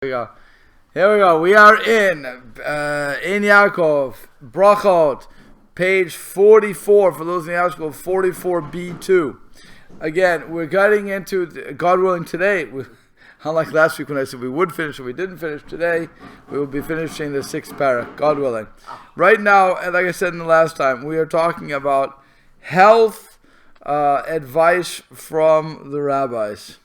Here we go. Here we go. We are in Yaakov, Brachot, page 44. For those in Yaakov, 44b2. Again, we're getting into, God willing, today. Unlike last week when I said we would finish and we didn't finish, today we will be finishing the 6th parak, God willing. Right now, like I said in the last time, we are talking about health advice from the rabbis.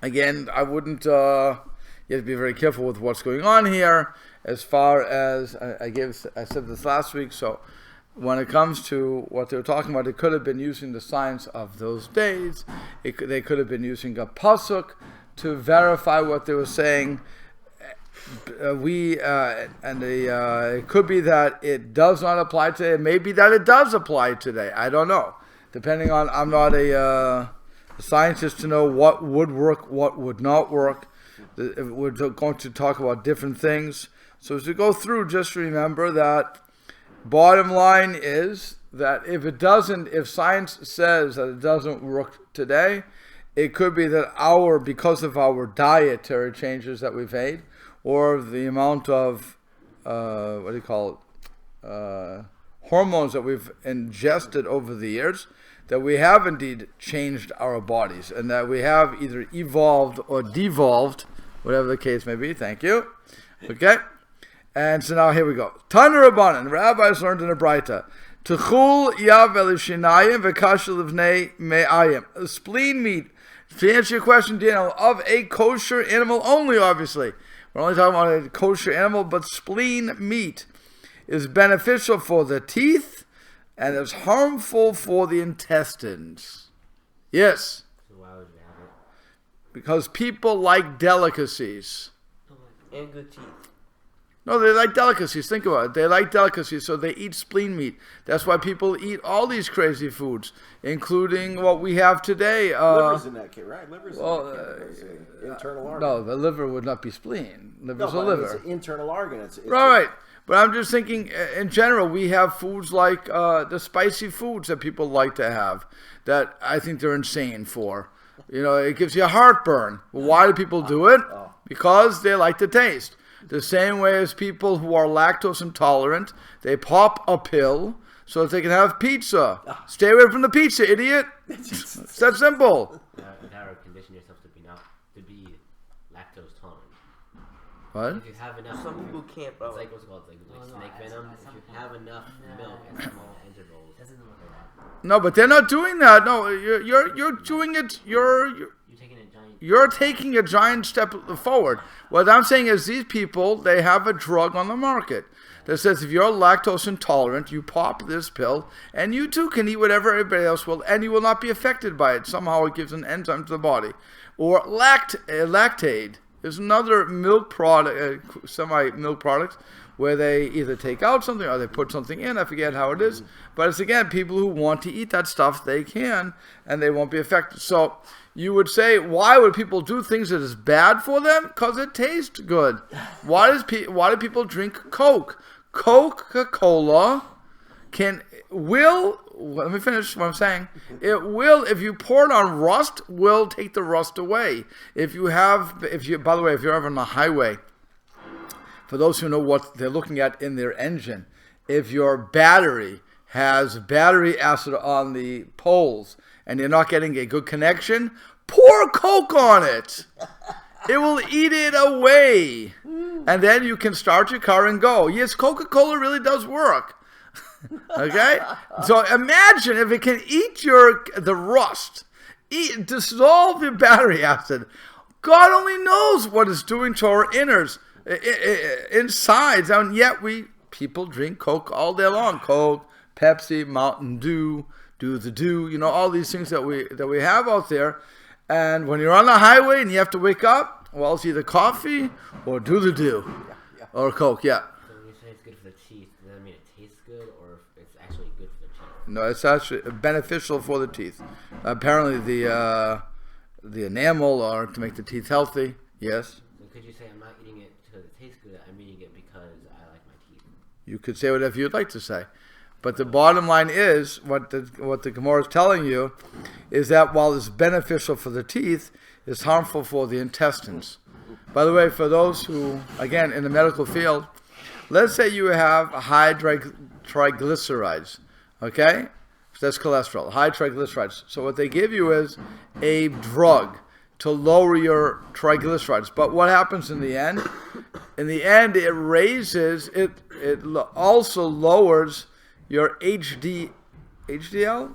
Again, I wouldn't, you have to be very careful with what's going on here as far as, I said this last week, so when it comes to what they were talking about, they could have been using the science of those days. They could have been using a pasuk to verify what they were saying. It could be that it does not apply today. It may be that it does apply today. I don't know. Depending on, I'm not a scientist to know what would work, what would not work. We're going to talk about different things. So as we go through, just remember that bottom line is that if science says that it doesn't work today, it could be that because of our dietary changes that we've made, or the amount of, hormones that we've ingested over the years, that we have indeed changed our bodies, and that we have either evolved or devolved, whatever the case may be. Thank you. Okay? And so now here we go. Tana Rabbanan, the rabbis learned in a Braita, Techul yav elishinayim v'kasha livnei me'ayim. Spleen meat, to answer your question, Daniel, of a kosher animal only, obviously. We're only talking about a kosher animal, but spleen meat is beneficial for the teeth and is harmful for the intestines. Yes. So why would you have it? Because people like delicacies. And good teeth. No, they like delicacies. Think about it. They like delicacies, so they eat spleen meat. That's why people eat all these crazy foods, including what we have today. Liver's in that case, right? Liver's in internal organ. No, the liver would not be spleen. Liver's a liver. It's an internal organ. It's right. But I'm just thinking, in general, we have foods like the spicy foods that people like to have that I think they're insane for. You know, it gives you a heartburn. Well, why do people do it? Because they like the taste. The same way as people who are lactose intolerant, they pop a pill so that they can have pizza. Stay away from the pizza, idiot. It's that simple. Condition yourself to be lactose tolerant. What? If you have enough, some people can't, bro. It's like what's it called? It's like snake venom. If you have enough milk at small intervals, doesn't look like that. No, but they're not doing that. No, you're doing it. You're taking a giant step forward. What I'm saying is these people, they have a drug on the market that says if you're lactose intolerant, you pop this pill, and you too can eat whatever everybody else will, and you will not be affected by it. Somehow it gives an enzyme to the body. Or Lactaid is another milk product, semi-milk product, where they either take out something or they put something in. I forget how it is. But it's, again, people who want to eat that stuff, they can, and they won't be affected. So you would say, why would people do things that is bad for them? Because it tastes good. Why do people drink Coke? Coca-Cola let me finish what I'm saying. It will, if you pour it on rust, will take the rust away. By the way, if you're ever on the highway, for those who know what they're looking at in their engine, if your battery has battery acid on the poles and you're not getting a good connection, pour Coke on it. It will eat it away. And then you can start your car and go. Yes, Coca-Cola really does work. Okay? So imagine if it can eat the rust, dissolve your battery acid. God only knows what it's doing to our insides, and yet people drink Coke all day long. Coke, Pepsi, Mountain Dew, all these things that we have out there. And when you're on the highway and you have to wake up, well, it's either coffee or do the dew, or Coke. Yeah. So when you say it's good for the teeth, does that mean it tastes good, or it's actually good for the teeth? No, it's actually beneficial for the teeth. Apparently, the enamel or to make the teeth healthy. Yes. So could you say I'm not eating it because it tastes good? I'm eating it because I like my teeth. You could say whatever you'd like to say. But the bottom line is, what the Gemara is telling you, is that while it's beneficial for the teeth, it's harmful for the intestines. By the way, for those who, again, in the medical field, let's say you have high triglycerides, okay? That's cholesterol, high triglycerides. So what they give you is a drug to lower your triglycerides. But what happens in the end? In the end, it raises, it also lowers your HDL,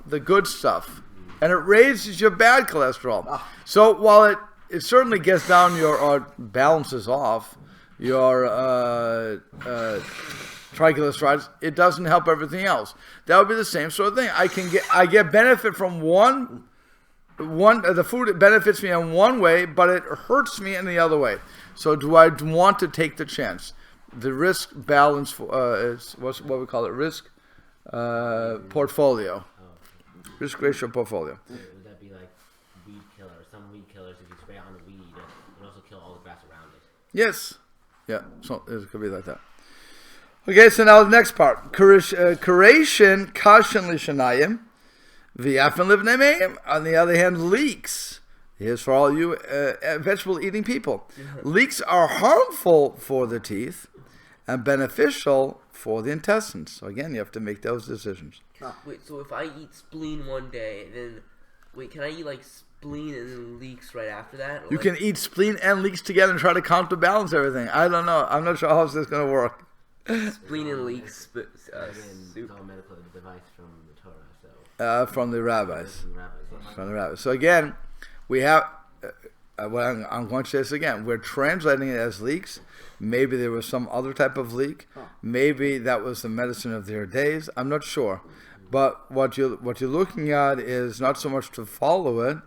the good stuff. And it raises your bad cholesterol. So while it certainly gets down your, or balances off your triglycerides, it doesn't help everything else. That would be the same sort of thing. I get benefit from one the food benefits me in one way, but it hurts me in the other way. So do I want to take the chance? The risk balance is what we call it, risk portfolio, risk ratio portfolio. Would that be like weed killer? Some weed killers, if you spray on the weed, it also kill all the grass around it. Yes, yeah. So it could be like that. Okay, so now the next part. Curation kashan lishanayim, v'afen livnei. On the other hand, leeks. Here's for all you vegetable-eating people. Leeks are harmful for the teeth and beneficial for the intestines. So again, you have to make those decisions. Wait, so if I eat spleen one day, then can I eat like spleen and then leeks right after that? You can eat spleen and leeks together and try to counterbalance everything. I don't know. I'm not sure how this is going to work. Spleen and leeks, but it's all medical device from the Torah. So from the rabbis. From the rabbis. So again, we have. Well, I'm going to say this again. We're translating it as leeks. Maybe there was some other type of leek. Maybe that was the medicine of their days. I'm not sure. But what you're looking at is not so much to follow it,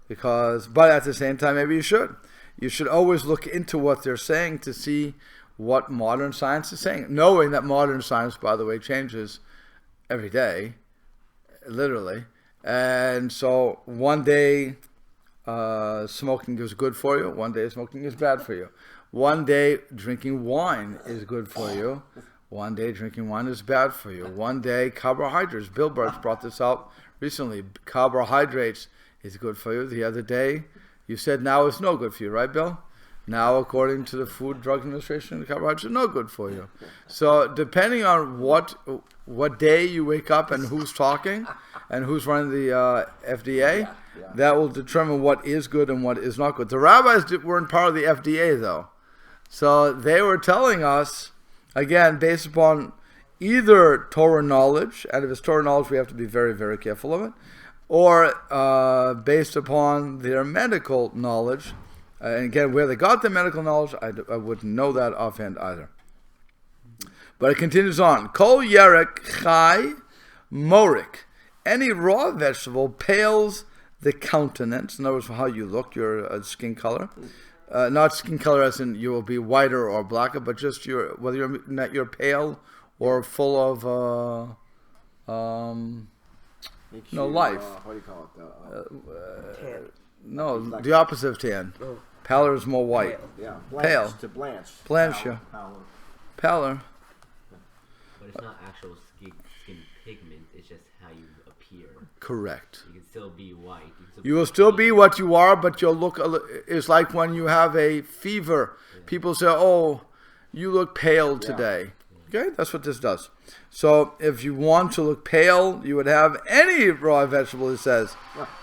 but at the same time, maybe you should. You should always look into what they're saying to see what modern science is saying. Knowing that modern science, by the way, changes every day, literally. And so one day smoking is good for you. One day smoking is bad for you. One day drinking wine is good for you. One day drinking wine is bad for you. One day carbohydrates. Bill Burt's brought this out recently. Carbohydrates is good for you. The other day you said now it's no good for you, right, Bill? Now, according to the Food Drug Administration, carbohydrates are no good for you. So, depending on what day you wake up and who's talking and who's running the FDA, that will determine what is good and what is not good. The rabbis weren't part of the FDA, though. So, they were telling us, again, based upon either Torah knowledge, and if it's Torah knowledge, we have to be very, very careful of it, or based upon their medical knowledge. And again, where they got the medical knowledge, I wouldn't know that offhand either. But it continues on. Kol yerek chai morik. Any raw vegetable pales the countenance. In other words, how you look, your skin color. Not skin color as in you will be whiter or blacker, but just whether you're pale or full of life. What do you call it? tan. No, the opposite of tan. Oh. Pallor is more white. Yeah, Pale. To blanch. Blanche, yeah. Pallor. But it's not actual skin pigment, it's just how you appear. Correct. You can still be white. You will still be what you are, but you'll look. It's like when you have a fever. Yeah. People say, "Oh, you look pale today." Okay, that's what this does. So, if you want to look pale, you would have any raw vegetable. It says,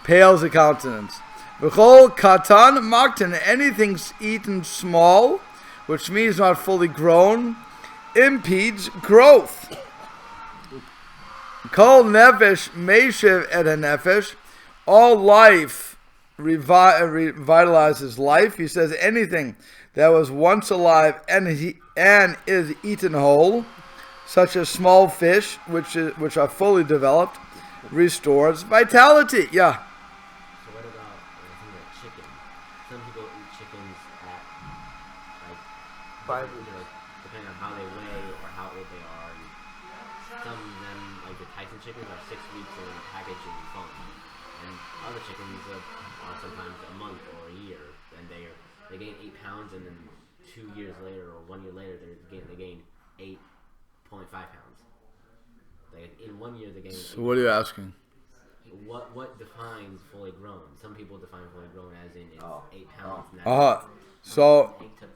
pales the countenance. V'chol katan maktan. Anything eaten small, which means not fully grown, impedes growth. Kol nefesh meishiv et nefesh. All life revitalizes life. He says anything that was once alive and is eaten whole, such as small fish, which are fully developed, restores vitality. Yeah. So what about something like chicken? Some people eat chickens at depending on how they weigh or how old they are. And some of them, like the Tyson chickens, are 6 weeks in packaging and fun. And other chickens are sometimes a month or a year, and they gain 8 pounds, and then 2 years later or 1 year later they gain 8.5 pounds. Like in 1 year they gain. So what are you asking? what defines fully grown? Some people define fully grown as in it's 8 pounds. So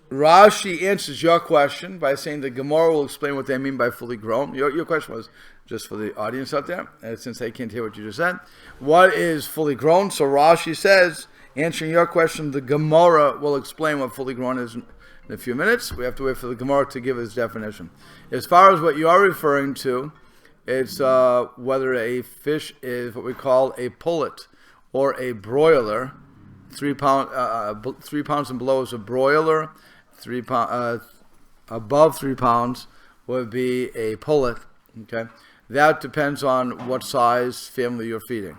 Rashi answers your question by saying the Gemara will explain what they mean by fully grown. Your question was just for the audience out there, since they can't hear what you just said. What is fully grown? So Rashi says, answering your question, the Gemara will explain what fully grown is in a few minutes. We have to wait for the Gemara to give its definition. As far as what you are referring to, it's whether a fish is what we call a pullet or a broiler. 3 pounds and below is a broiler. Above 3 pounds would be a pullet. Okay, that depends on what size family you're feeding.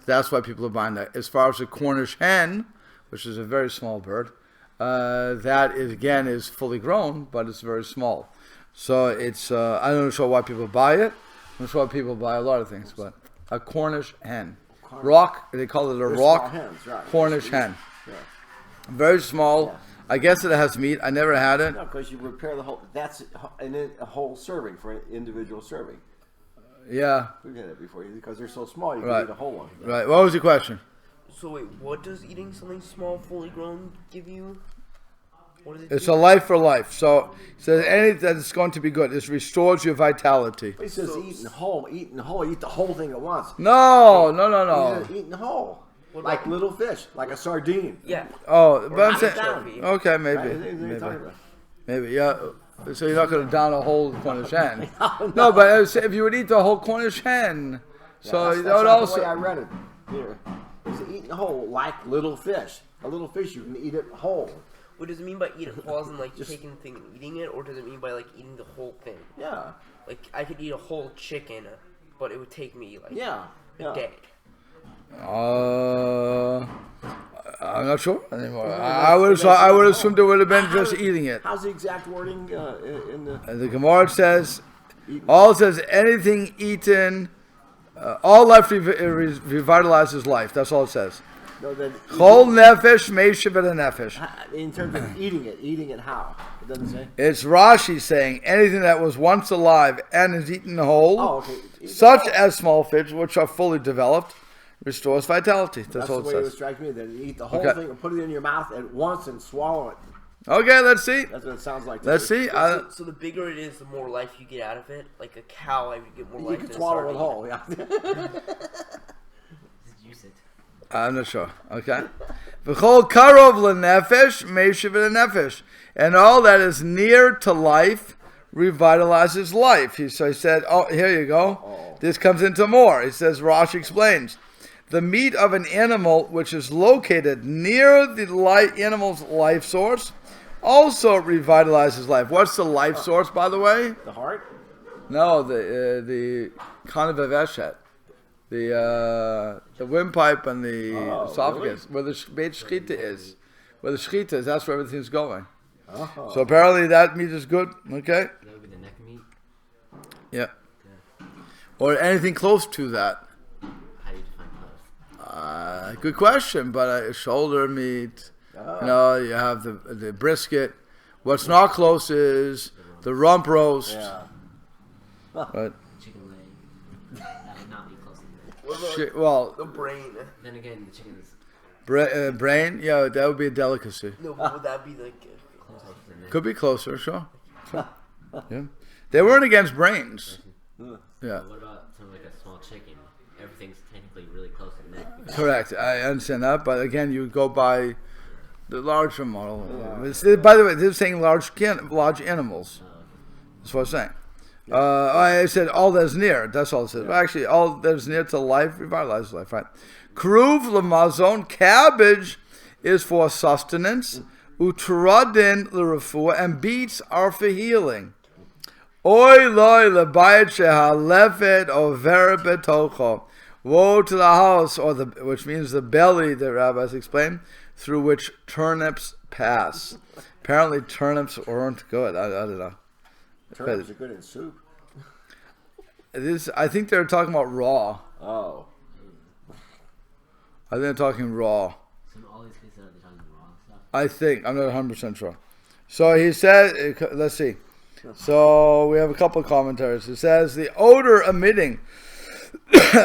That's why people are buying that. As far as a Cornish hen, which is a very small bird, that is fully grown, but it's very small. So it's I'm not sure why people buy it. I'm sure people buy a lot of things, but a Cornish hen. They call it a rock hens, right. Cornish hen. Yeah. Very small. Yeah. I guess it has meat. I never had it. No, because you prepare the whole. That's a whole serving for an individual serving. Yeah. We've had it before because they're so small. You can eat a whole one. Right. What was your question? So wait, what does eating something small, fully grown, give you? What does it It's do? a life for life. So it says anything that's going to be good. It restores your vitality. He says eating whole, eat the whole thing at once. No. He says eating whole. Like little fish, like a sardine. Yeah. Oh, but I'm saying, okay, maybe, yeah. So you're not going to down a whole Cornish hen. No, but if you would eat the whole Cornish hen, so that's that would not also. the way I read it. Here, it's eating whole like little fish. A little fish, you can eat it whole. What does it mean by eat it whole? As in like taking the thing and eating it, or does it mean by like eating the whole thing? Yeah. Like I could eat a whole chicken, but it would take me like a day. I'm not sure anymore. I would assume it would have been just eating it. How's the exact wording in the? The Gemara says, all says anything eaten, all life revitalizes life. That's all it says. Chol nefesh meishiv et nefesh. In terms of eating it how? It doesn't say. It's Rashi saying anything that was once alive and is eaten whole, such as small fish which are fully developed, restores vitality. That's all it says. That's the way it would strike me. That you eat the whole thing and put it in your mouth at once and swallow it. Okay, let's see. That's what it sounds like. Let's see. So the bigger it is, the more life you get out of it. Like a cow, I would get more life. You can swallow it whole. Yeah. Use it. I'm not sure. Okay. V'chol karov lenefesh meishiv nefesh, and all that is near to life revitalizes life. So he said, "Oh, here you go. This comes into more." He says, Rashi explains, the meat of an animal which is located near the animal's life source also revitalizes life. What's the life source, by the way? The heart? No, the kanavaveshet. The windpipe and the esophagus, where the Beit Shechita is. Where the Shechita is, that's where everything's going. So apparently that meat is good, okay? That would be the neck meat? Yeah. Or anything close to that. How do you define close? Good question, but shoulder meat, you have the brisket. What's not close is the rump roast. Yeah. But Chicken leg. That would not be close to that. The brain. Then again, the chicken is brain, yeah, that would be a delicacy. No, but would that be like close to the neck. Could be closer, sure. Yeah. They weren't against brains. Yeah. What about something like a small chicken? Everything's technically really close to the neck. Correct. I understand that, but again, you go by the larger model. By the way, this is saying large animals. That's what I'm saying. I said all that's near. That's all it says. But actually, all that's near to life revitalizes life, right? Kruv lemazon, cabbage is for sustenance. Utradin l'refuah, and beets are for healing. Oy loy lebayit shehalefet over betocho. Woe to the house, which means the belly, the rabbis explain, through which turnips pass. Apparently, turnips weren't good. I don't know. Turnips are good in soup. I think they're talking about raw. Oh. I think they're talking raw. So in all these cases, they're talking raw stuff. I think. I'm not 100% sure. So he said, let's see. So we have a couple of commentaries. It says, the odor emitting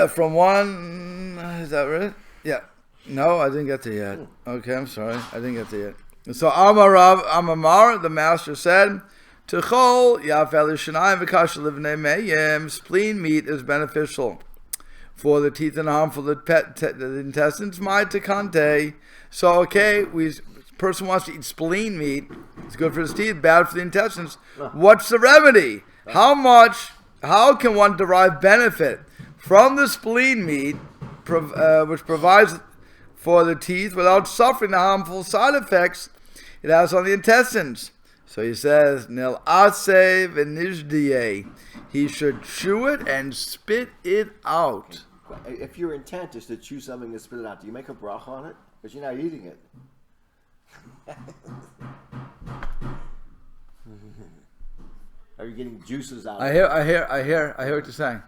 from one Is that right? Yeah. No, I didn't get to yet. Okay, I'm sorry. I didn't get to yet. So Amar, the master said, Techol Yafel Shanayim V'Kasha Livnei Meyim. Spleen meat is beneficial for the teeth and harmful the intestines. My Tekante. So person wants to eat spleen meat. It's good for his teeth, bad for the intestines. What's the remedy? How can one derive benefit from the spleen meat, which provides for the teeth without suffering the harmful side effects it has on the intestines? So he says, Nil ase v'nishdiye. He should chew it and spit it out. If your intent is to chew something and spit it out, do you make a bracha on it? Because you're not eating it. Are you getting juices out? I hear what you're saying.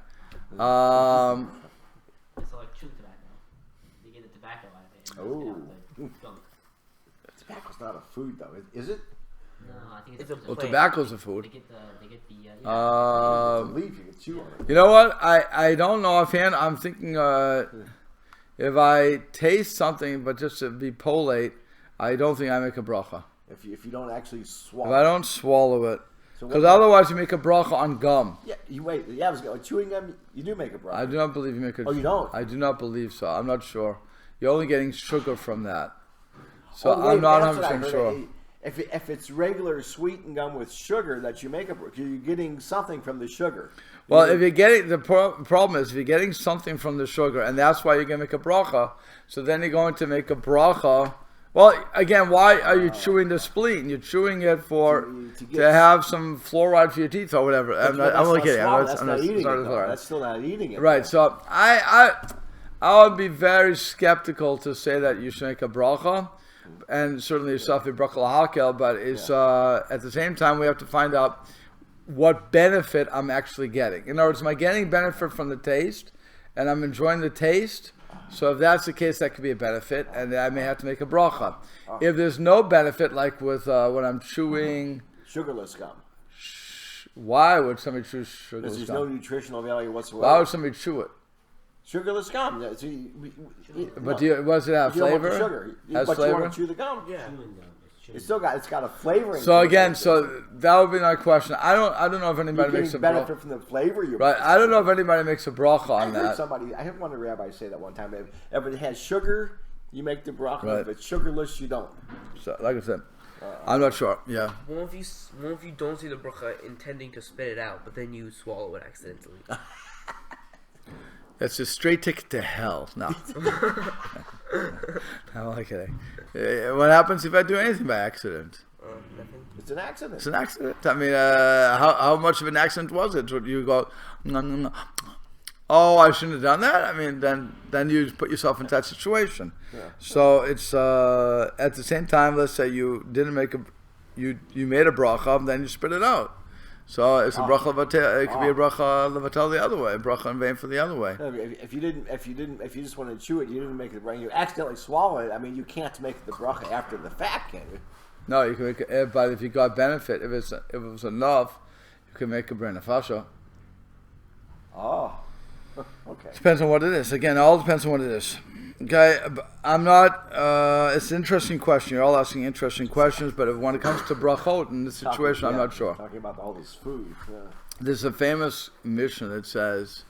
It's like chewing tobacco. You get the tobacco out of it. Oh. Tobacco's not a food, though, is it? No, I think It's a Well, plant. tobacco's a food. They get the It's a leaf, you can chew on it. You know what? I don't know offhand. I'm thinking if I taste something, but just to be polite, I don't think I make a bracha. If you don't actually swallow If I don't swallow it. So Because otherwise you make a bracha on gum. Yeah, I was going, chewing gum, you do make a bracha. I do not believe you make a... Oh, you don't? I do not believe so. I'm not sure. You're only getting sugar from that. So Oh, wait, I'm not that's what I 100% heard. sure. If it's regular sweetened gum with sugar that you make a bracha, you're getting something from the sugar. Well, if you're getting... The problem is if you're getting something from the sugar, and that's why you're going to make a bracha, so then you're going to make a bracha... Well, again, why are you chewing the spleen? You're chewing it to have some fluoride for your teeth or whatever. I'm only kidding. That's not eating it, though. That's still not eating it. Right. So I would be very skeptical to say that you should make a bracha, and certainly yourself a bracha lahakel. But it's at the same time we have to find out what benefit I'm actually getting. In other words, am I getting benefit from the taste, and I'm enjoying the taste? So if that's the case, that could be a benefit, and I may have to make a bracha. If there's no benefit, like with when I'm chewing... Sugarless gum. Why would somebody chew sugarless Because there's gum? no nutritional value whatsoever. Why would somebody chew it? Sugarless gum. But does it have you don't want the flavor? sugar. Has But flavor? you want to chew the gum. Yeah. It's got a flavoring. So to again, it. so that would be my question. I don't know if you're anybody makes a getting benefit bracha. from the flavor. Right. I don't know if anybody makes a bracha on that. I heard one rabbi say that one time. If it has sugar, you make the bracha. Right. If it's sugarless, you don't. So, like I said, I'm not sure. Yeah. What if you don't say the bracha intending to spit it out, but then you swallow it accidentally? That's a straight ticket to hell. No. I'm only kidding. What happens if I do anything by accident? Nothing. It's an accident. It's an accident. I mean, how much of an accident was it? Would you go, no. Oh, I shouldn't have done that? I mean, then you put yourself in that situation. Yeah. So it's at the same time, let's say you didn't make you made a bracha, then you spit it out. So it's a bracha levatel. It could be a bracha levatel the other way, a bracha in vain for the other way. If you just want to chew it, you didn't make the bracha. You accidentally swallow it. I mean, you can't make the bracha after the fact, can you? No, you can make it, but if you got benefit, if it was enough, you can make a brain nefasha. Oh, okay. Depends on what it is. Again, it all depends on what it is. Okay, I'm not. It's an interesting question. You're all asking interesting questions, but when it comes to brachot in this situation, I'm not sure. Talking about all this food. Yeah. There's a famous Mishnah that says,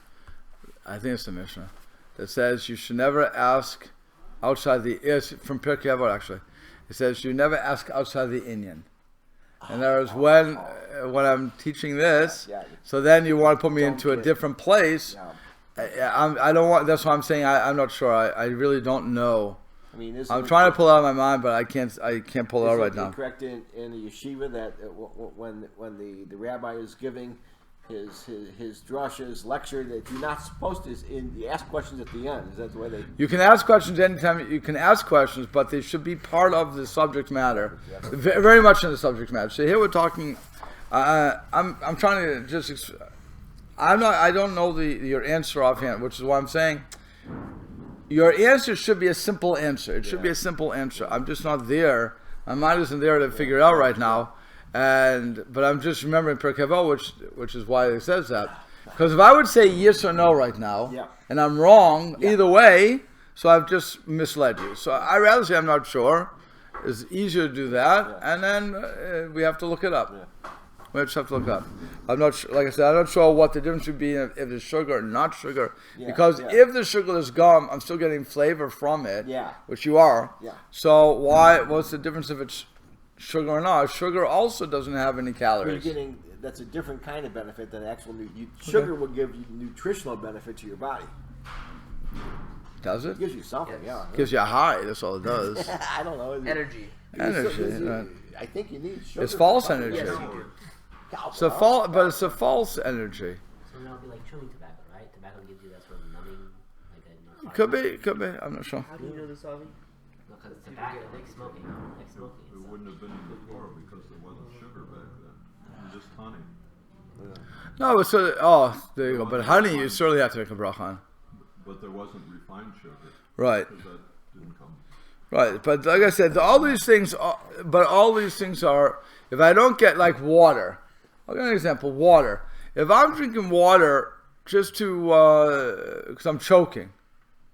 I think it's the Mishnah, that says you should never ask outside the. It's from Pirkei Avot actually. It says you never ask outside the inyan. And there is when I'm teaching this, so then you want to put me into a different place. I don't want. That's what I'm saying. I'm not sure. I really don't know. I mean, I'm trying to pull it out of my mind, but I can't pull it out right now. Correct in the yeshiva that when the rabbi is giving his drushes lecture that you're not supposed to you ask questions at the end. Is that the way they? You can ask questions anytime. You can ask questions, but they should be part of the subject matter, very much in the subject matter. So here we're talking. I'm trying to just. I don't know your answer offhand, which is why I'm saying your answer should be a simple answer. It should be a simple answer. I'm just not there. My mind isn't there to figure it out right now. But I'm just remembering Pirkei Avot, which is why it says that. Because if I would say yes or no right now, Yeah. and I'm wrong Yeah. either way, so I've just misled you. So I'd rather say I'm not sure. It's easier to do that, Yeah. and then we have to look it up. Yeah. We just have to look it up. I'm not sure, like I said, I'm not sure what the difference would be if there's sugar or not sugar. Yeah, Because yeah. if the sugar is gum, I'm still getting flavor from it, Yeah. which you are. Yeah. So what's the difference if it's sugar or not? Sugar also doesn't have any You're calories. getting that's a different kind of benefit than actual sugar will give you nutritional benefit to your body. Does it? It gives you something, Yes. yeah. Gives you a high, that's all it does. I don't know. Energy. Energy, right. I think you need sugar. It's false for energy. Yes, calories. you do. It's a but it's a false energy. So then it'll be like chewing tobacco, right? Tobacco gives you that sort of numbing, like a Could be. I'm not sure. How do you know this, Avi? because it's tobacco, like smoking, like smoking. It wouldn't have been before because there wasn't sugar back then. It was just honey. No, there you go. But honey, you certainly have to make a bracha on. But there wasn't refined sugar Right, because that didn't come. right. But like I said, all these things are. If I don't get like water, I'll give you an example. Water. If I'm drinking water just to because I'm choking,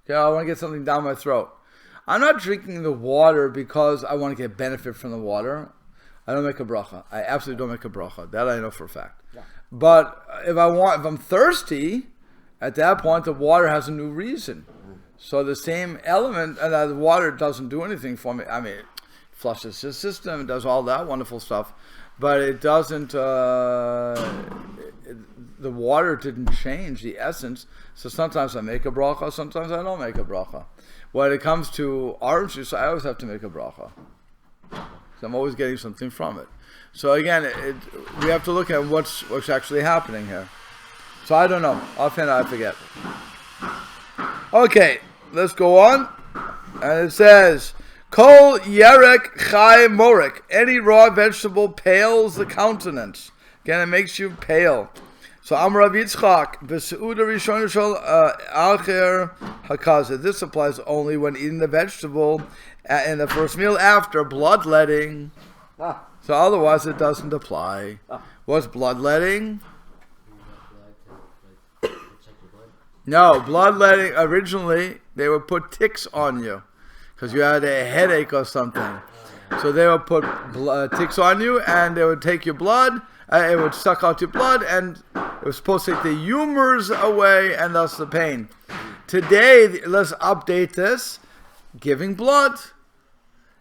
okay, I want to get something down my throat. I'm not drinking the water because I want to get benefit from the water. I don't make a bracha. I absolutely don't make a bracha. That I know for a fact. Yeah. But if I'm thirsty, at that point the water has a new reason. So the same element, and the water doesn't do anything for me. I mean, it flushes the system, it does all that wonderful stuff, but it doesn't. The water didn't change the essence. So sometimes I make a bracha, sometimes I don't make a bracha. When it comes to orange juice, I always have to make a bracha. So I'm always getting something from it. So again, we have to look at what's actually happening here. So I don't know. Offhand, I forget. Okay, let's go on. And it says, Kol yerek chai morek. Any raw vegetable pales the countenance. Again, it makes you pale. So Amar Rav Yitzchak, b'seuda rishon shel acher hakaza. This applies only when eating the vegetable in the first meal after bloodletting. Ah. So otherwise it doesn't apply. What's bloodletting? No, bloodletting, originally they would put ticks on you because you had a headache or something. So they would put ticks on you and they would take your blood, it would suck out your blood, and it was supposed to take the humors away and thus the pain. Today, let's update this, giving blood.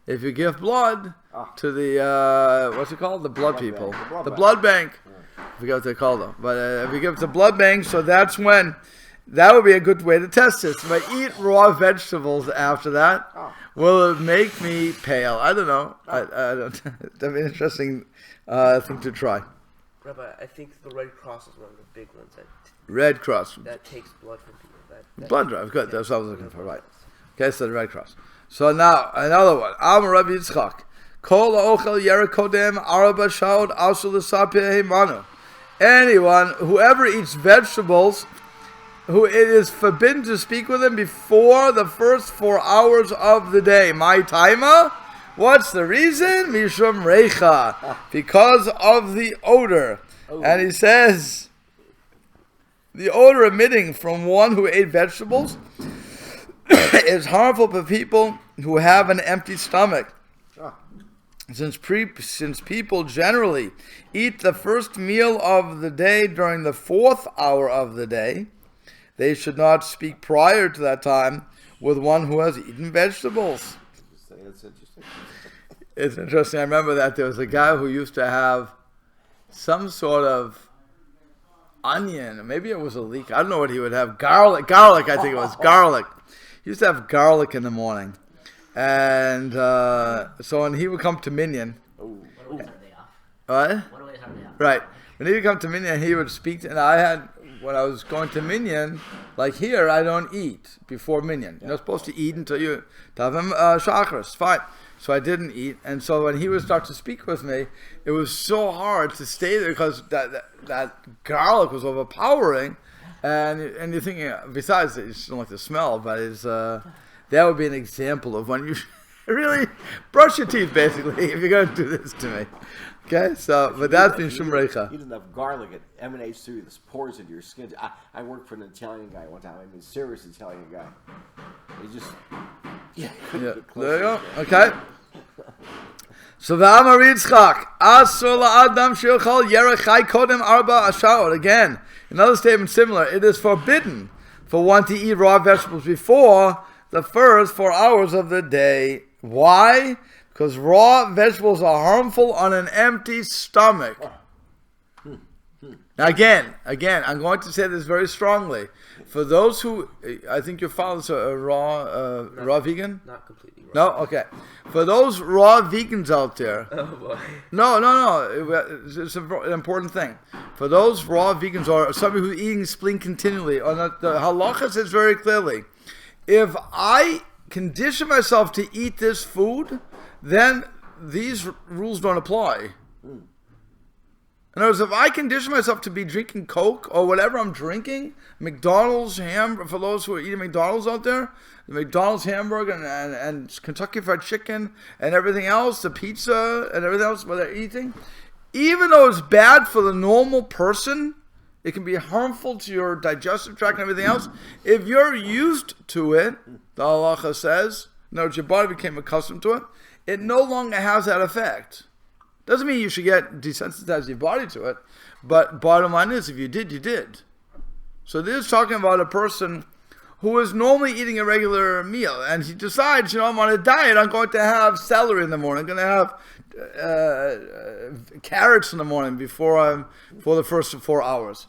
If you give blood to the, what's it called? The blood people. bank. The blood bank. I forget what they call them. But if you give it to blood bank, so that's when, that would be a good way to test this. If I eat raw vegetables after that, will it make me pale? I don't know. I don't. That'd be an interesting thing to try. Rabbi, I think the Red Cross is one of the big ones Red Cross. that takes blood from people. That Blood drive. Good. That's what I was looking for. Right. Okay, so the Red Cross. So now, another one. Amar Rav Yitzchak. Kol ha'ochel yerek kodem arba shaot asur l'sapeh heimanu. Anyone, whoever eats vegetables, who it is forbidden to speak with him before the first 4 hours of the day. My timer? What's the reason? Mishum reicha. Because of the odor. And he says, the odor emitting from one who ate vegetables is harmful for people who have an empty stomach. Since people generally eat the first meal of the day during the 4th hour of the day, they should not speak prior to that time with one who has eaten vegetables. That's interesting. It's interesting. I remember that there was a guy who used to have some sort of onion. Maybe it was a leek. I don't know what he would have. Garlic, I think it was. Garlic. He used to have garlic in the morning. And so when he would come to Minyan. What always are they off? What? What always are they off? Right. When he would come to Minyan, he would speak to, and I had, when I was going to Minyan, like here, I don't eat before Minyan. You're not supposed to eat until you have him chakras. Fine. So I didn't eat. And so when he would start to speak with me, it was so hard to stay there because that garlic was overpowering. And you're thinking, besides, you just don't like the smell, but it's, that would be an example of when you really brush your teeth, basically, if you're going to do this to me. Okay, so but that's being shumreicha. Eat enough garlic, it emanates through this, pours into your skin. I worked for an Italian guy one time. I mean, serious Italian guy. He just couldn't get close. There you go. Okay. So v'amar Yitzchak asur la'adam she'yochal yerech chai kodem arba ashar. Again, another statement similar. It is forbidden for one to eat raw vegetables before the first 4 hours of the day. Why? Because raw vegetables are harmful on an empty stomach. Now again, I'm going to say this very strongly. For those who, I think your father's a raw vegan? Not completely raw. No? Okay. For those raw vegans out there. Oh boy. No. It's an important thing. For those raw vegans or somebody who's eating spleen continually, on the halacha says very clearly, if I condition myself to eat this food, then these rules don't apply. In other words, if I condition myself to be drinking Coke or whatever I'm drinking, McDonald's for those who are eating McDonald's out there, the McDonald's hamburger and Kentucky Fried Chicken and everything else, the pizza and everything else what they're eating, even though it's bad for the normal person, it can be harmful to your digestive tract and everything else. If you're used to it, the halacha says, in other words, your body became accustomed to it, it no longer has that effect. Doesn't mean you should get desensitized your body to it, but bottom line is, if you did, you did. So this is talking about a person who is normally eating a regular meal, and he decides, I'm on a diet, I'm going to have celery in the morning, I'm going to have carrots in the morning for the first 4 hours,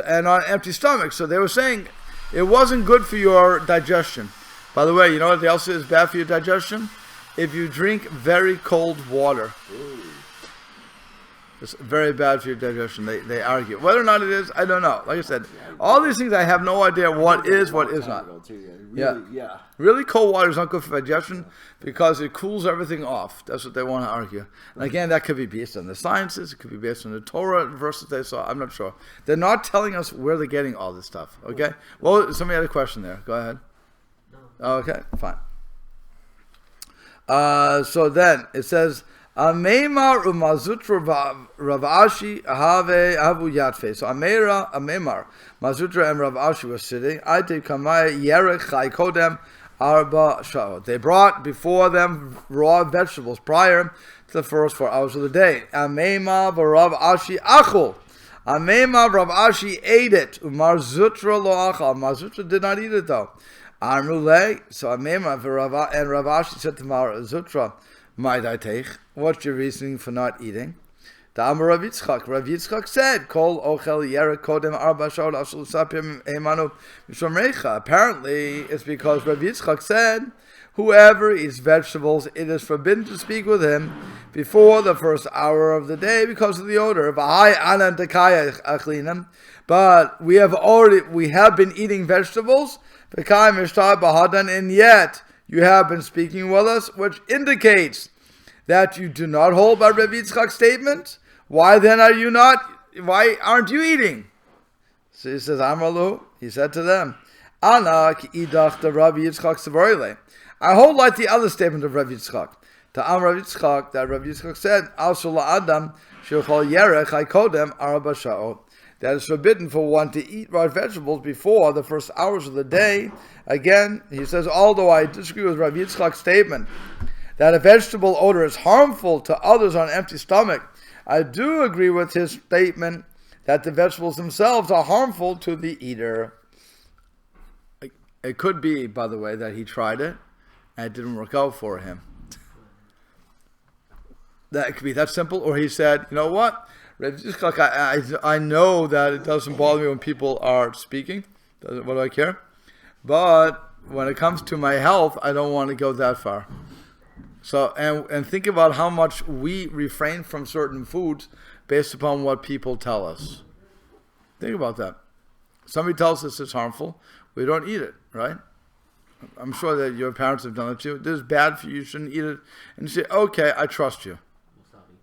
and on an empty stomach. So they were saying it wasn't good for your digestion. By the way, you know what else is bad for your digestion? If you drink very cold water. It's very bad for your digestion. They argue. Whether or not it is, I don't know. Like I said, all these things I have no idea what is not. Really cold water is not good for digestion because it cools everything off. That's what they want to argue. And again, that could be based on the sciences. It could be based on the Torah verses they saw. I'm not sure. They're not telling us where they're getting all this stuff. Okay? Well, somebody had a question there. Go ahead. Okay, fine. So then, it says, Ameimar umazutra Rav Ashi ahave avu yatfe. So Ameimar, Mazutra and Rav Ashi were sitting. I did kamay yerech chai kodem arba sha'ot. They brought before them raw vegetables prior to the first 4 hours of the day. Ameimar Rav Ashi achol. Ameimar Rav Ashi ate it. Umar Zutra lo achal. Mazutra did not eat it though. Amrulei. So Ameimar and Rav Ashi said to Mar Zutra, what's your reasoning for not eating? The Amar Rav Yitzchak said, Kol ochel yerek kodem arba sha'ot ashul sapim emanu mishom reicha. Apparently, it's because Rav Yitzchak said, whoever eats vegetables, it is forbidden to speak with him before the first hour of the day because of the odor. But we have been eating vegetables, and yet you have been speaking with us, which indicates that you do not hold by Rav Yitzchak's statement. Why then why aren't you eating? So he says, Amralu, he said to them, Ana ki idach the Rav Yitzchak sevorile. I hold like the other statement of Rav Yitzchak. To Rav Yitzchak, that Rav Yitzchak said, Asur la'adam she'yochal yerech ha'kodem arba sha'ot. That is forbidden for one to eat raw vegetables before the first hours of the day. Again, he says, although I disagree with Rav Yitzchak's statement that a vegetable odor is harmful to others on an empty stomach, I do agree with his statement that the vegetables themselves are harmful to the eater. It could be, by the way, that he tried it and it didn't work out for him. That could be that simple. Or he said, you know what? I know that it doesn't bother me when people are speaking. What do I care? But when it comes to my health, I don't want to go that far. So, and think about how much we refrain from certain foods based upon what people tell us. Think about that. Somebody tells us it's harmful, we don't eat it, right? I'm sure that your parents have done it too. This is bad for you, you shouldn't eat it. And you say, okay, I trust you. Wasabi.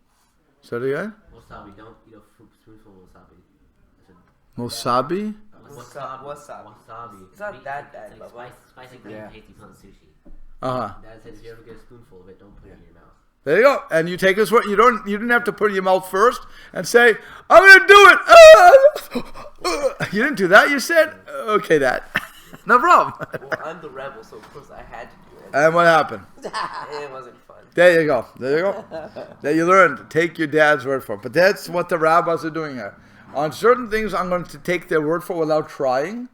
Say it again? Wasabi, don't eat a spoonful of wasabi. Wasabi? Wasabi. It's not that bad, It's like spicy green pasty on sushi. Uh-huh. Dad says if you ever get a spoonful of it, don't put it in your mouth. There you go. And you take his word. You didn't have to put it in your mouth first and say, I'm going to do it. You didn't do that. You said, okay, Dad. No problem. Well, I'm the rebel, so of course I had to do it. And what happened? It wasn't fun. There you go. There you learned. Take your dad's word for it. But that's what the rabbis are doing here. On certain things, I'm going to take their word for it without trying.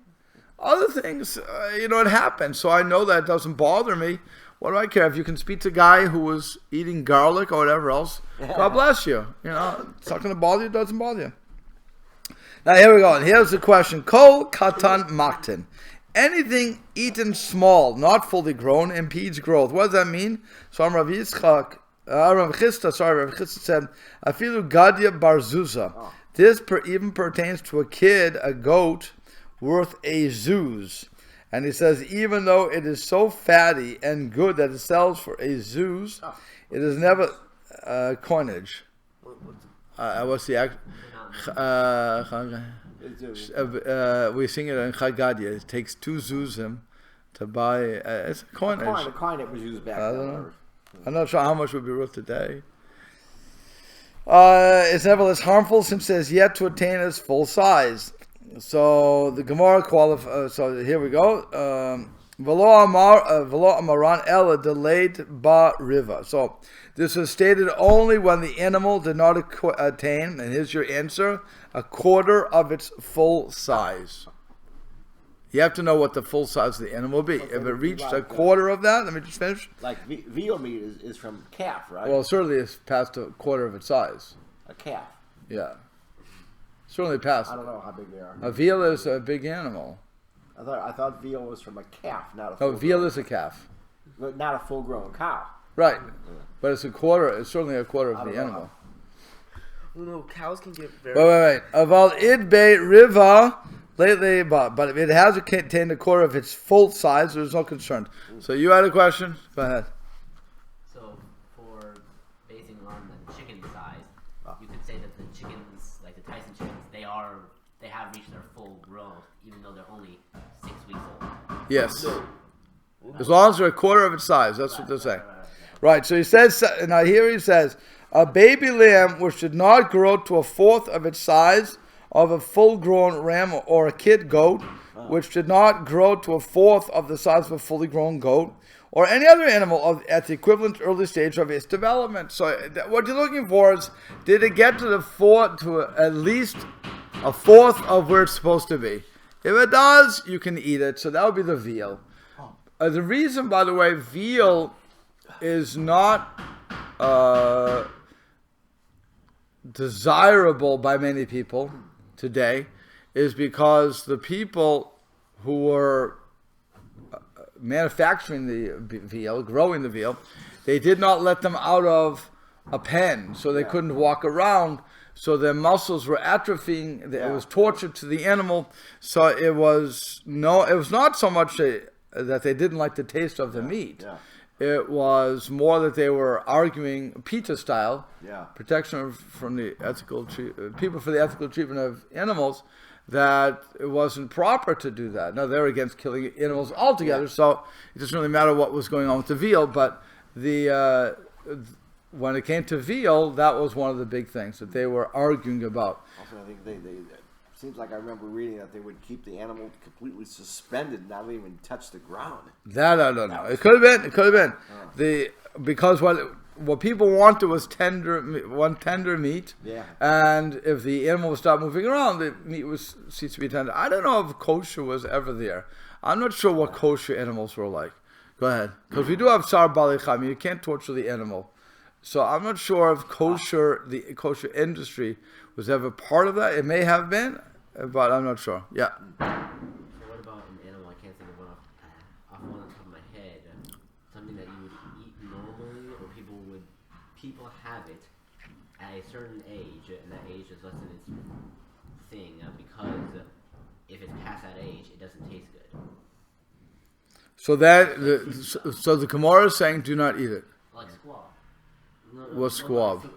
Other things, it happens. So I know that it doesn't bother me. What do I care? If you can speak to a guy who was eating garlic or whatever else, God bless you. It's not going to bother you. It doesn't bother you. Now, here we go. And here's the question. Kol katan maktin. Anything eaten small, not fully grown, impedes growth. What does that mean? So Rav Chisda said, Afilu gadya barzuza. This even pertains to a kid, a goat, worth a zuz. And he says, even though it is so fatty and good that it sells for a zuz, it is never coinage. What's the act? We sing it in Chagadia. It takes 2 zuzim to buy. It's a coinage. A coin that was used back then. I'm not sure how much would be worth today. It's nevertheless harmful since it has yet to attain its full size. So the Gemara qualifies. So here we go. Velo amaran ela delayed ba riva. So this was stated only when the animal did not attain, and here's your answer, a quarter of its full size. You have to know what the full size of the animal will be. Okay, if it reached a quarter of that, let me just finish. Like veal meat is from calf, right? Well, certainly it's past a quarter of its size. A calf. Yeah. Certainly past. I don't know how big they are. A veal is a big animal. I thought veal was from a calf, not a full veal is a calf. But not a full-grown cow. Right. But it's certainly a quarter of the animal. Well, no, cows can get very... Wait. Aval idbe riva lately, but if it has attained a quarter of its full size, there's no concern. So you had a question? Go ahead. So for basing on the chicken size, you could say that the chickens, like the Tyson chickens, they have reached their full growth, even though they're only 6 weeks old. Yes. As long as they're a quarter of its size, that's what they're saying. Right, so he says, now here he says, a baby lamb which did not grow to a fourth of its size of a full-grown ram, or a kid goat which did not grow to a fourth of the size of a fully grown goat, or any other animal at the equivalent early stage of its development. So what you're looking for is, did it get to at least a fourth of where it's supposed to be? If it does, you can eat it. So that would be the veal. The reason, by the way, veal is not desirable by many people today is because the people who were manufacturing the veal, growing the veal, they did not let them out of a pen, so they couldn't walk around. So their muscles were atrophying. It was torture to the animal. So it was not so much that they didn't like the taste of the meat. Yeah. It was more that they were arguing PETA style, protection from the people for the ethical treatment of animals, that it wasn't proper to do that. No, they're against killing animals altogether. So it doesn't really matter what was going on with the veal, but when it came to veal, that was one of the big things that they were arguing about. Also, I think they seems like I remember reading that they would keep the animal completely suspended, not even touch the ground. That I don't know. It could have been. Because what people wanted was tender meat. Yeah. And if the animal would stop moving around, the meat ceased to be tender. I don't know if kosher was ever there. I'm not sure what kosher animals were like. Go ahead. Because we do have Sar Bali Cham. You can't torture the animal. So I'm not sure if the kosher industry was ever part of that. It may have been, but I'm not sure. Yeah. So what about an animal? I can't think of one off the top of my head. Something that you would eat normally, or people have it at a certain age, and that age is less than its thing, because if it's past that age, it doesn't taste good. So the Gemara is saying, do not eat it. Like squab. What's squab?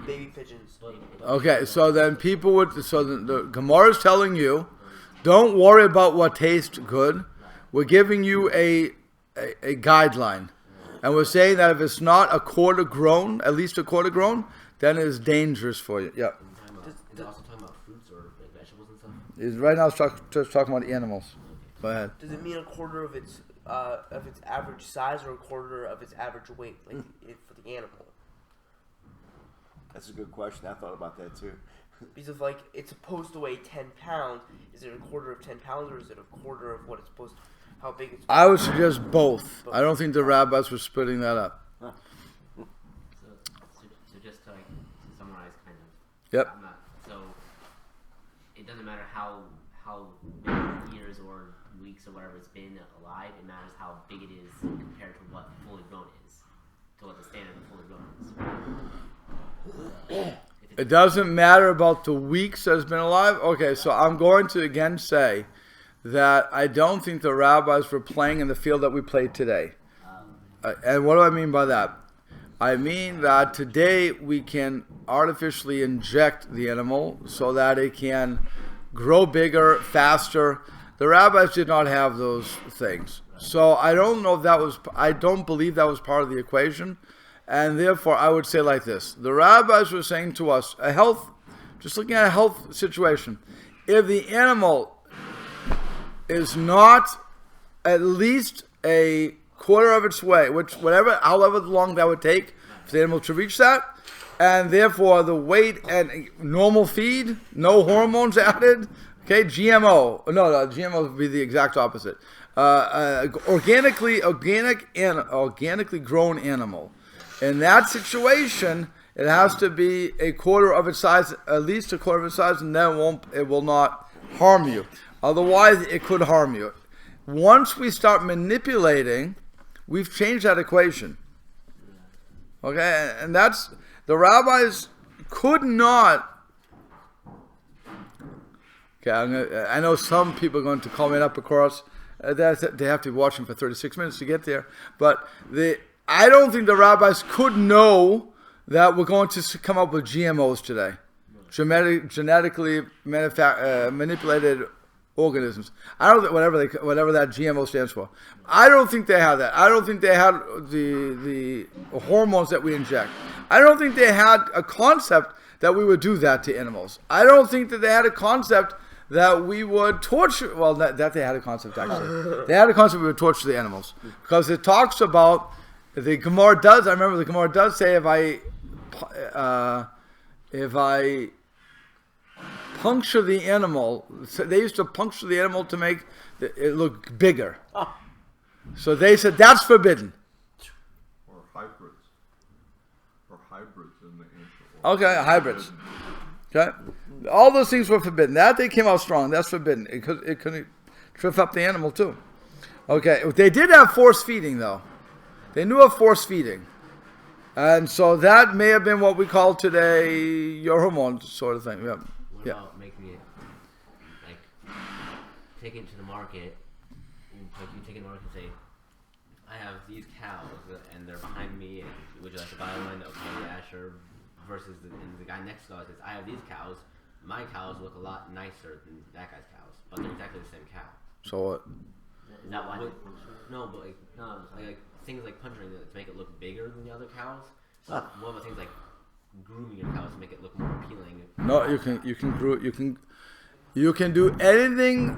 Baby pigeons. Okay, so then people would. So the Gemara is telling you, don't worry about what tastes good. We're giving you a guideline. And we're saying that if it's not a quarter grown, at least a quarter grown, then it is dangerous for you. Yeah. Is it also talking about fruits or like vegetables and stuff? Right now, it's just talking about animals. Go ahead. Does it mean a quarter of its average size or a quarter of its average weight, like for the animal? That's a good question. I thought about that too. Because if like it's supposed to weigh 10 pounds, is it a quarter of 10 pounds or is it a quarter of what it's supposed to? How big it's? I would suggest both. I don't think the rabbis were splitting that up. So just to, like, to summarize, kind of. Yep. So it doesn't matter how many years or weeks or whatever it's been alive. It matters how big it is compared to what fully grown is, to what the standard of fully grown is. It doesn't matter about the weeks that it's been alive. Okay, so I'm going to again say that I don't think the rabbis were playing in the field that we play today. And what do I mean by that? I mean that today we can artificially inject the animal so that it can grow bigger, faster. The rabbis did not have those things. So I don't know if I don't believe that was part of the equation. And therefore I would say like this. The rabbis were saying to us, just looking at a health situation, if the animal is not at least a quarter of its weight, however long that would take for the animal to reach that, and therefore the weight and normal feed, no hormones added, okay, GMO, no, GMO would be the exact opposite. Organically grown animal. In that situation, it has to be a quarter of its size, at least a quarter of its size, and then it will not harm you. Otherwise, it could harm you. Once we start manipulating, we've changed that equation. Okay, and that's, the rabbis could not. Okay, I know some people are going to call me up across. They have to be watching for 36 minutes to get there. But I don't think the rabbis could know that we're going to come up with GMOs today. Genetically manipulated organisms. I don't think whatever that GMO stands for. I don't think they had that. I don't think they had the hormones that we inject. I don't think they had a concept that we would do that to animals. I don't think that they had a concept that we would torture. Well, that they had a concept actually. They had a concept we would torture the animals because it talks about the Gemara does. I remember the Gemara does say if I puncture the animal. They used to puncture the animal to make it look bigger. Oh. So they said that's forbidden. Or hybrids in the ancient world. Okay, hybrids. Okay, all those things were forbidden. That they came out strong. That's forbidden. It couldn't trip up the animal too. Okay, they did have force feeding though. They knew of force feeding, and so that may have been what we call today your hormone sort of thing. Yeah. What about making it, like, taking it to the market, like you take it to the market and say, I have these cows, and they're behind me, and would you like to buy one? Okay, yeah, sure. Versus the guy next to us says, I have these cows, my cows look a lot nicer than that guy's cows, but they're exactly the same cow. So what? Is that why? No, but like things like puncturing it to make it look bigger than the other cows. So what about things like grooming your cows to make it look more appealing? No, you can do anything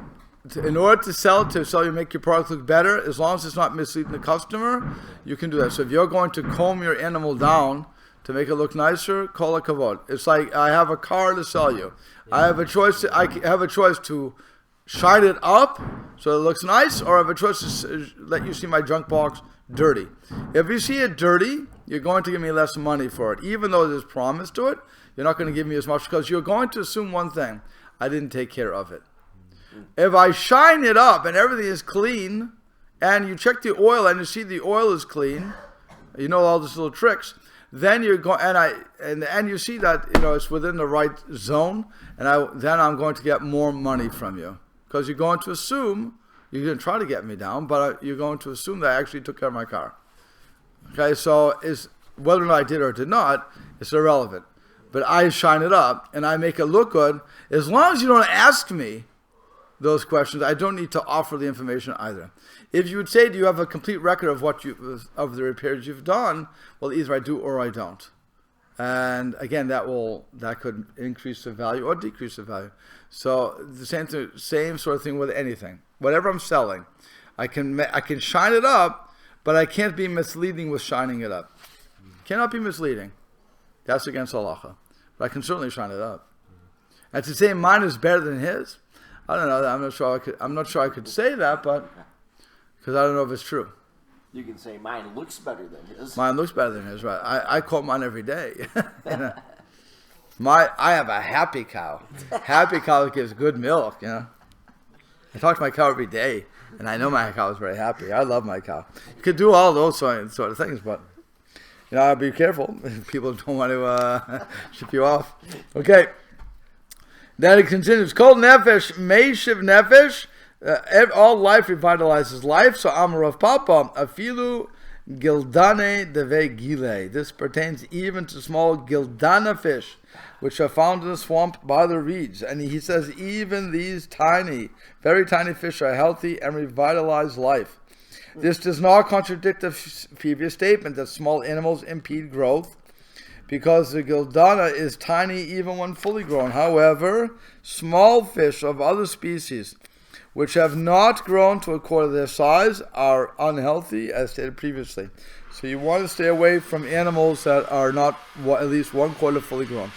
in order to sell you, make your product look better, as long as it's not misleading the customer. You can do that. So if you're going to comb your animal down to make it look nicer, call it kavod. It's like I have a car to sell you. I have a choice. I have a choice to shine it up so it looks nice, or I have a choice to let you see my junk box dirty. If you see it dirty, you're going to give me less money for it. Even though there's promise to it, you're not going to give me as much because you're going to assume one thing: I didn't take care of it. If I shine it up and everything is clean, and you check the oil and you see the oil is clean, you know all these little tricks. Then you're going and you see that it's within the right zone, and then I'm going to get more money from you because you're going to assume you're going to try to get me down, but you're going to assume that I actually took care of my car. Okay, so whether or not I did or did not, it's irrelevant. But I shine it up and I make it look good. As long as you don't ask me, those questions. I don't need to offer the information either. If you would say, do you have a complete record of of the repairs you've done? Well, either I do or I don't. And again, that could increase the value or decrease the value. So the same sort of thing with anything. Whatever I'm selling, I can shine it up, but I can't be misleading with shining it up. Cannot be misleading. That's against halacha. But I can certainly shine it up. And to say mine is better than his, I don't know. I'm not sure I could say that, but because I don't know if it's true. You can say mine looks better than his. Mine looks better than his, right? I call mine every day. I have a happy cow. Happy cow gives good milk. I talk to my cow every day, and I know my cow is very happy. I love my cow. You could do all those sort of things, but be careful. People don't want to ship you off. Okay. Then it continues. Kol nefesh meishiv nefesh. All life revitalizes life. So Amar of Papa, afilu gildane deve gile. This pertains even to small gildana fish, which are found in the swamp by the reeds. And he says even these tiny, very tiny fish are healthy and revitalize life. This does not contradict the previous statement that small animals impede growth, because the gildana is tiny even when fully grown. However, small fish of other species which have not grown to a quarter of their size are unhealthy, as stated previously. So you want to stay away from animals that are not at least 1/4 fully grown.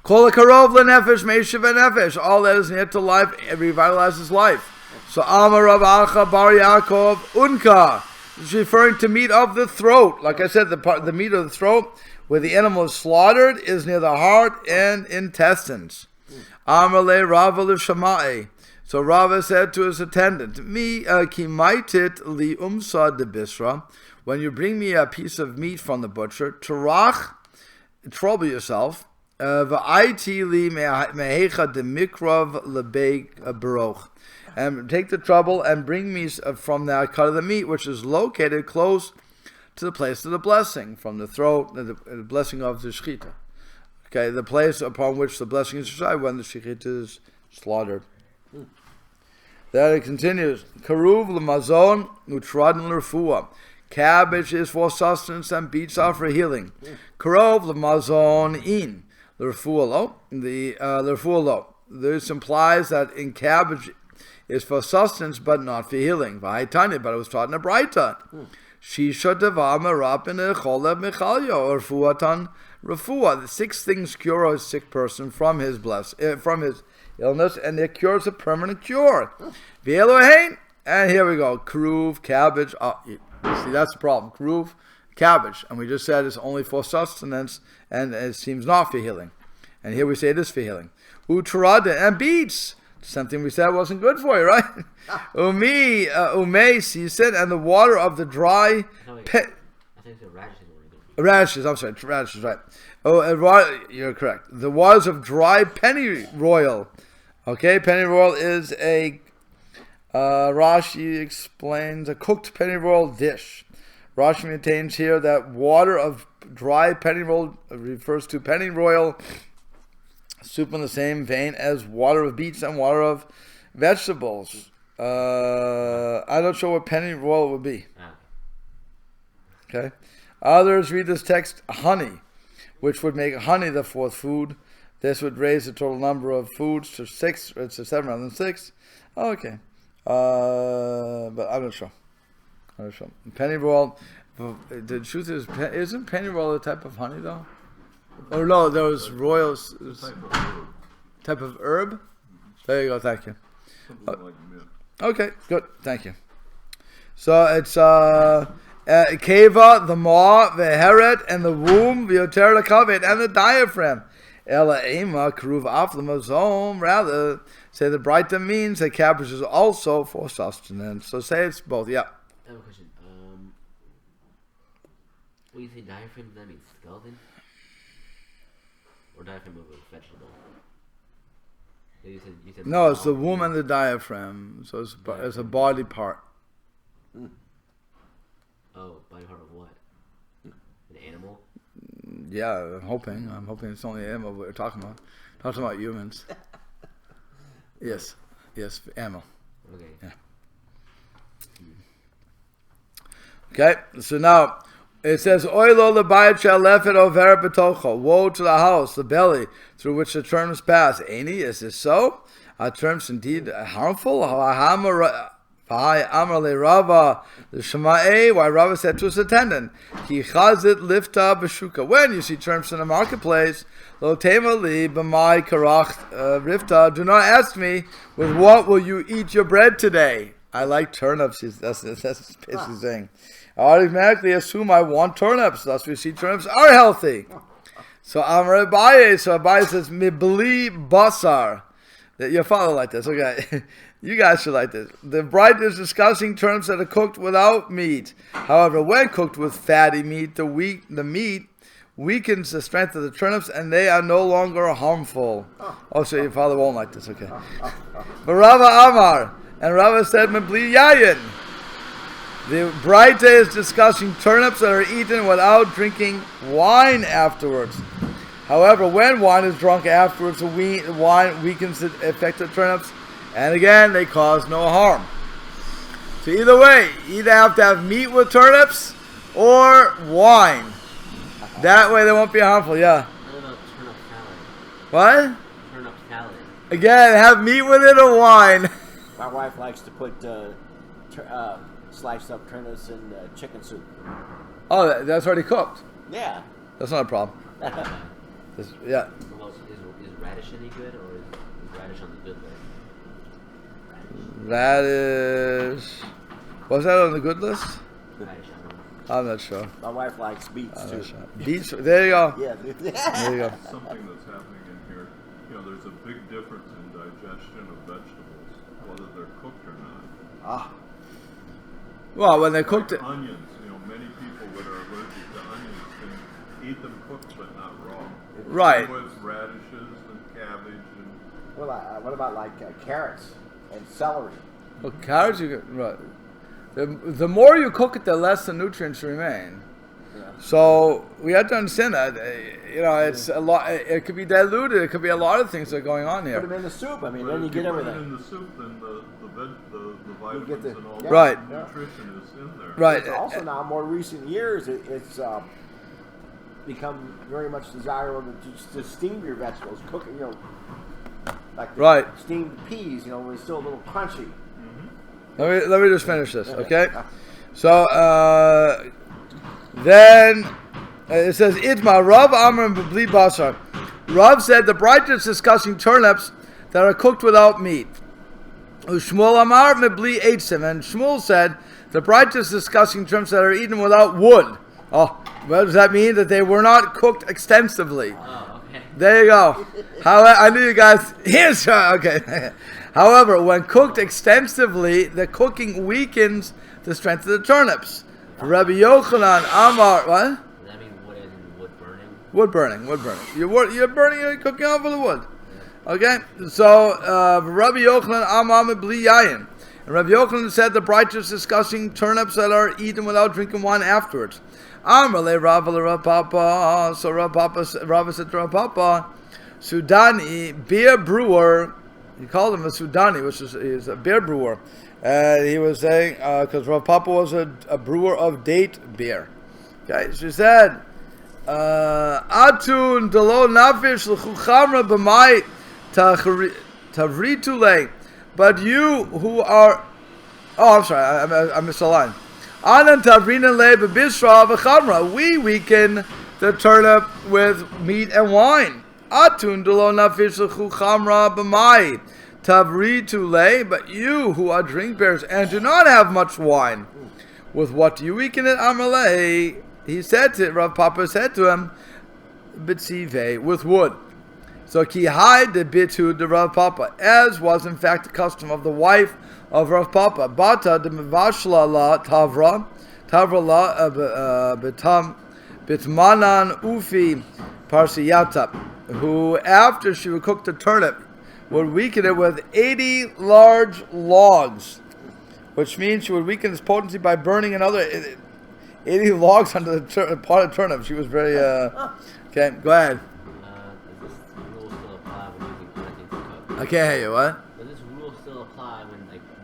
Kol karov lenefesh meishiv nefesh. All that is near to life, it revitalizes life. So Amar Rav Acha Bar Yaakov Unka. It's referring to meat of the throat. Like I said, the meat of the throat, where the animal is slaughtered, is near the heart and intestines. Amar le Rava l'Shamai. So Rava said to his attendant, Mi kimaitit li umsa de bisra. When you bring me a piece of meat from the butcher, terach, trouble yourself. V'aiti li mehecha de mikrav lebei baroch. And take the trouble and bring me from that cut of the meat, which is located close to the place of the blessing, from the throat, the blessing of the shechita. Okay, the place upon which the blessing is recited when the shechita is slaughtered. Then it continues. Karuv l'mazon u'tradin l'refuah. Cabbage is for sustenance and beets are for healing. Karuv l'mazon in l'refuah lo. The l'refuah lo. This implies that in cabbage is for sustenance but not for healing. V'haitanya, but it was taught in a Braita. Shisha devar merapin echole mechalyo or refuatan refuah. The 6 things cure a sick person from his illness, and it cures a permanent cure. V'elohein, and here we go. Kruv, cabbage. See, that's the problem. Kruv, cabbage, and we just said it's only for sustenance, and it seems not for healing. And here we say it is for healing. Utrada and beets. Something we said wasn't good for you, right? Ume, he said, and the water of the dry. I think the radishes were good. Radishes, I'm sorry, radishes, right. You're correct. The waters of dry pennyroyal. Okay, pennyroyal is a, Rashi explains, a cooked pennyroyal dish. Rashi maintains here that water of dry pennyroyal refers to pennyroyal soup in the same vein as water of beets and water of vegetables. I'm not sure what pennyroyal would be. Okay. Others read this text honey, which would make honey the 4th food. This would raise the total number of foods to 6, or to 7 rather than 6. Okay. But I'm not sure. Pennyroyal, the truth is, isn't pennyroyal a type of honey though? Oh no, there was royal type of herb. There you go. Thank you. Okay, good. Thank you. So it's keva, the maw, the heret, and the womb, the yoter kavet, and the diaphragm. Ela ema kruv aflamazom. Rather, say the Braita means that cabbage is also for sustenance. So say it's both. Yeah. I have a question. When you say diaphragm, does that mean skeleton? Or diaphragm of a vegetable? You said No, it's the womb and the diaphragm. So it's a body part. Oh, body part of what? An animal? Yeah, I'm hoping it's only an animal we're talking about. Talking about humans. Yes, ammo. Okay. Yeah. Okay, so now it says, "Oilo lebayit she'alefet over betocho." Woe to the house, the belly, through which the terms pass. Any, is this so? Are terms indeed harmful? Amar le Rava the Shema'e. Why Rava said to his attendant, "Ki chazit lifta b'shuka." When you see terms in the marketplace, lo tema li b'mai karach rifta. Do not ask me, with what will you eat your bread today? I like turnips. That's basically saying. I automatically assume I want turnips. Thus we see turnips are healthy. So Amar Abaye. So Abaye says, "Mibli basar." That your father like this. Okay. You guys should like this. The bride is discussing turnips that are cooked without meat. However, when cooked with fatty meat, the meat weakens the strength of the turnips and they are no longer harmful. Oh, so your father won't like this. Okay. But Rava Amar. And Rava said, "Mibli yayin." The bride is discussing turnips that are eaten without drinking wine afterwards. However, when wine is drunk afterwards, the wine weakens the effect of turnips, and again, they cause no harm. So either way, you either have to have meat with turnips or wine. That way they won't be harmful, yeah. What about turnip salad? What? Turnip salad. Again, have meat with it or wine. My wife likes to put sliced up turnips in chicken soup. Oh, that's already cooked. Yeah. That's not a problem. Yeah. Well, is radish any good, or is radish on the good list? Radish. Was that on the good list? Radish, I don't know. I'm not sure. My wife likes beets I'm too. not sure. Beets. There you go. Yeah. There you go. Something that's happening in here, there's a big difference in digestion of vegetables, whether they're cooked or not. Well, when they cooked it. Onions, many people that are allergic to onions can eat them cooked but not raw. Right. With radishes and cabbage and What about like carrots and celery? Well, carrots, right. The more you cook it, the less the nutrients remain. Yeah. So we have to understand that. It's a lot. It could be diluted. It could be a lot of things that are going on Put here. them in the soup. I mean, But then you if get put it everything. in the soup, then the vitamins get the- and all yeah. Right. the nutrition is in there. Right. It's also now, more recent years, it's become very much desirable to steam your vegetables, cook it, like the Right. steamed peas, when it's still a little crunchy. Let me just finish this, okay? So then it says Itma Rav Amar B'Bli Basar. Rav said the bride is discussing turnips that are cooked without meat. Shmuel Amar B'Bli Eitzim, and Shmuel said the bride is discussing turnips that are eaten without wood. Oh, what does that mean? That they were not cooked extensively. Oh, okay. There you go. I knew you guys. Here's okay. However, when cooked extensively, the cooking weakens the strength of the turnips. Rabbi Yochanan Amar, what? Does that mean wood burning? Wood burning. You're burning. You're cooking off of the wood. Okay. So Rabbi Yochanan Amar B'Li Yayin, and Rabbi Yochanan said the bride is discussing turnips that are eaten without drinking wine afterwards. Amar le Rav le Rav Papa. So Rav said to Rav Papa, Sudani beer brewer. He called him a Sudani, which is a beer brewer. He was saying, because Rav Papa was a brewer of date beer. Okay, so he said, Atun delo nafish l'chuchamra b'mai tavritule. But you who are, I'm sorry, I missed a line. Anan tavrina le b'bishra v'chamra. We weaken the turnip with meat and wine. Atun delo nafish l'chuchamra b'mai tavritule. But you who are drink bears and do not have much wine, with what do you weaken it? Amalei. He said to Rav Papa said to him, B'tzive, with wood. So ki hai de bitu de Rav Papa, as was in fact the custom of the wife of Rav Papa. Bata de mevashla la tavra la bitmanan ufi parsiyata, who after she would cook the turnip would weaken it with 80 large logs, which means she would weaken its potency by burning another 80 logs under the pot of turnip. She was very okay. Go ahead. Does this rule still apply when using onions to cook? I can't hear you. What? Does this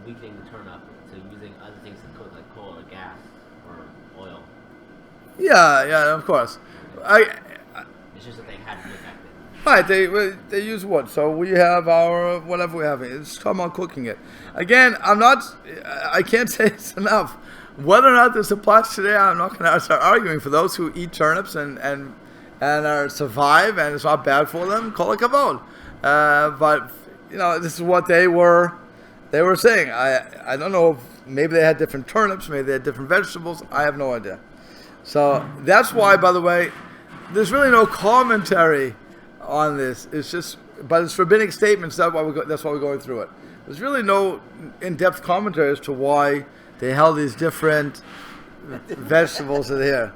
weakening the turnip to using other things to cook, like coal or gas or oil. Yeah, of course. It's just that they had wood back then. Right, they use wood. So we have our whatever we have. It's talking about cooking it. Again, I can't say this enough. Whether or not this applies today, I'm not going to start arguing. For those who eat turnips and survive, and it's not bad for them, kol hakavod. But this is what they were saying. I don't know if maybe they had different turnips, maybe they had different vegetables. I have no idea. So that's why, by the way, there's really no commentary on this. It's just, but it's rabbinic statements. That's why we're going through it. There's really no in-depth commentary as to why they held these different vegetables in here.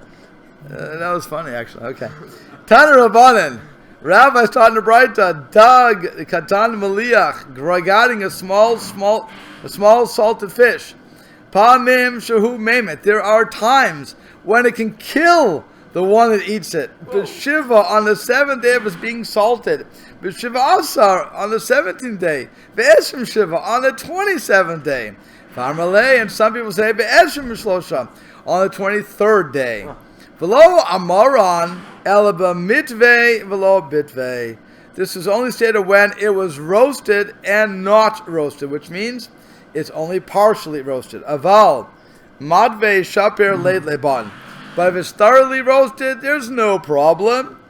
That was funny, actually. Okay. Tana Rabbanan. Rabbis taught in the Braita, Dag Katan Maliach, regarding a small salted fish. Pamim Shahu Maimet. There are times when it can kill the one that eats it. B'Shiva, on the 7th day of its being salted. B'Shiva Asar, on the 17th day. B'Eshim Shiva, on the 27th day. Farmalei, and some people say B'Eshim Shlosha, on the 23rd day. V'lo Amaran, Elaba Mitvei, V'lo Bitvei. This is only stated when it was roasted and not roasted, which means it's only partially roasted. Aval, Madvei Shapir Leit Leban. But if it's thoroughly roasted, there's no problem.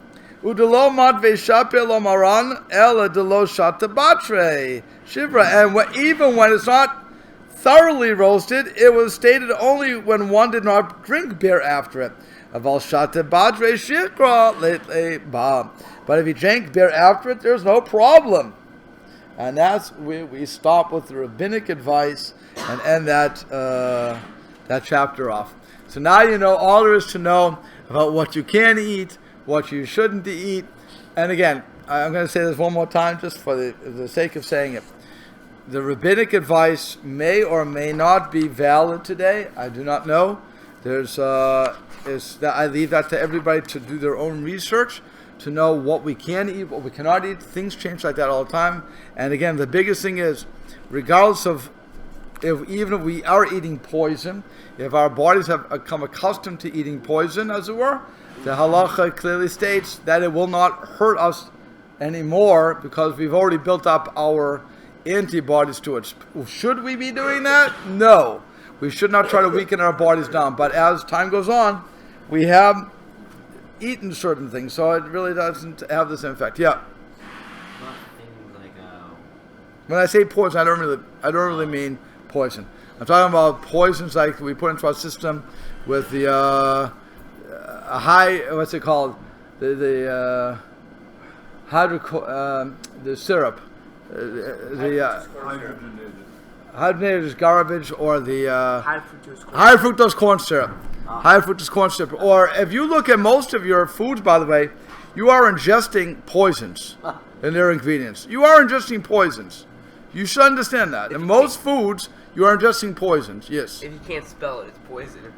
Udelo Madvei Shapir Lo Maran, Ela Delo Shatabatre. Shivra, and even when it's not thoroughly roasted, it was stated only when one did not drink beer after it. Aval Shatabatre Shikra Leit Ba. But if you drink beer after it, there's no problem. And that's we stop with the rabbinic advice and end that chapter off. So now you know all there is to know about what you can eat, what you shouldn't eat. And again, I'm going to say this one more time just for the sake of saying it. The rabbinic advice may or may not be valid today. I do not know. I leave that to everybody to do their own research, to know what we can eat, what we cannot eat. Things change like that all the time. And again, the biggest thing is, regardless of even if we are eating poison, if our bodies have become accustomed to eating poison, as it were, the halacha clearly states that it will not hurt us anymore because we've already built up our antibodies to it. Should we be doing that? No. We should not try to weaken our bodies down. But as time goes on, we have eaten certain things, so it really doesn't have the same effect. Yeah. Things like when I say poison, I don't really mean poison. I'm talking about poisons like we put into our system with the what's it called? The syrup, hydrogenated garbage, or the high fructose corn syrup. High fructose corn syrup. Or if you look at most of your foods, by the way, you are ingesting poisons in their ingredients. You are ingesting poisons. You should understand that. In most foods, you are ingesting poisons. Yes. If you can't spell it, it's poison.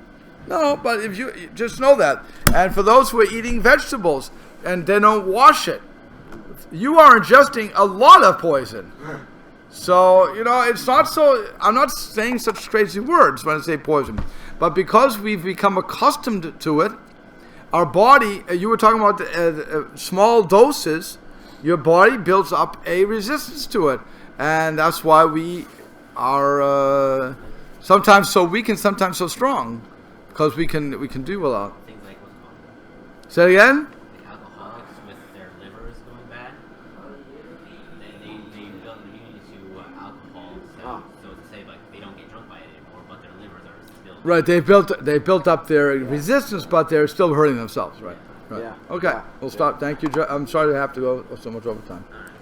No, but if you just know that. And for those who are eating vegetables and they don't wash it, you are ingesting a lot of poison. So, it's not so, I'm not saying such crazy words when I say poison. But because we've become accustomed to it, our body, you were talking about small doses, your body builds up a resistance to it. And that's why we are sometimes so weak and sometimes so strong. Because we can do a lot. things like what's called Say it again? like alcoholics with their livers going bad. They build immunity to alcohol, so to say like they don't get drunk by it anymore, but their livers are still Right, they built up their resistance, but they're still hurting themselves. Right. Yeah. Okay, Yeah. we'll stop. Thank you. I'm sorry to have to go so much over time.